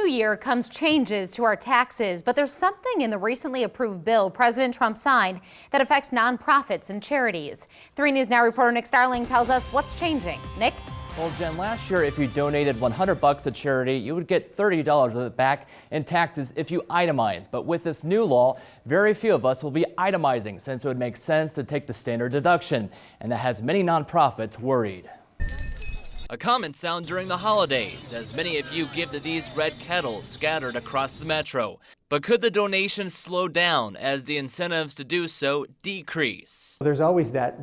new year comes changes to our taxes, but there's something in the recently approved bill President Trump signed that affects nonprofits and charities. 3 News Now reporter Nick Starling tells us what's changing. Nick? Well, Jen, last year, if you donated $100 to charity, you would get $30 of it back in taxes if you itemize. But with this new law, very few of us will be itemizing since it would make sense to take the standard deduction. And that has many nonprofits worried. A common sound during the holidays, as many of you give to these red kettles scattered across the metro. But could the donations slow down as the incentives to do so decrease? There's always that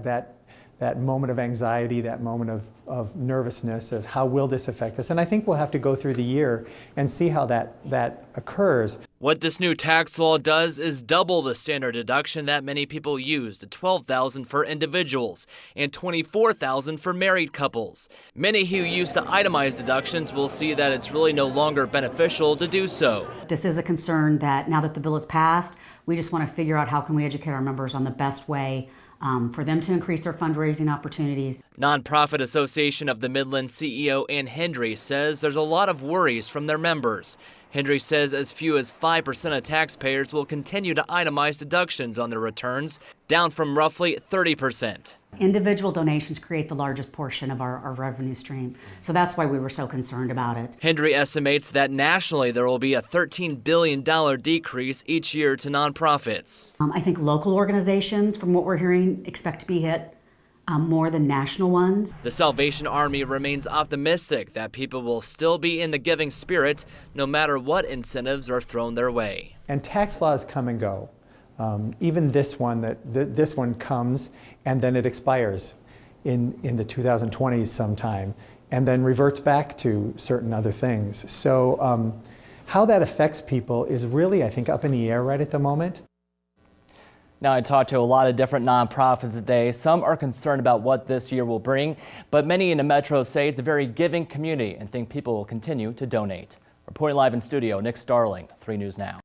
moment of anxiety, that moment of nervousness of how will this affect us. And I think we'll have to go through the year and see how that occurs. What this new tax law does is double the standard deduction that many people use to $12,000 for individuals and $24,000 for married couples. Many who used to itemize deductions will see that it's really no longer beneficial to do so. This is a concern that now that the bill is passed, we just want to figure out how can we educate our members on the best way for them to increase their fundraising opportunities. Nonprofit Association of the Midlands CEO Ann Hendry says there's a lot of worries from their members. Hendry says as few as 5% of taxpayers will continue to itemize deductions on their returns, down from roughly 30%. Individual donations create the largest portion of our revenue stream, so that's why we were so concerned about it. Hendry estimates that nationally there will be a $13 billion decrease each year to nonprofits. I think local organizations, from what we're hearing, expect to be hit more than national ones. The Salvation Army remains optimistic that people will still be in the giving spirit no matter what incentives are thrown their way. And tax laws come and go. Even this one, this one comes and then it expires in the 2020s sometime and then reverts back to certain other things. So how that affects people is really, I think, up in the air right at the moment. Now, I talked to a lot of different nonprofits today. Some are concerned about what this year will bring, but many in the metro say it's a very giving community and think people will continue to donate. Reporting live in studio, Nick Starling, 3 News Now.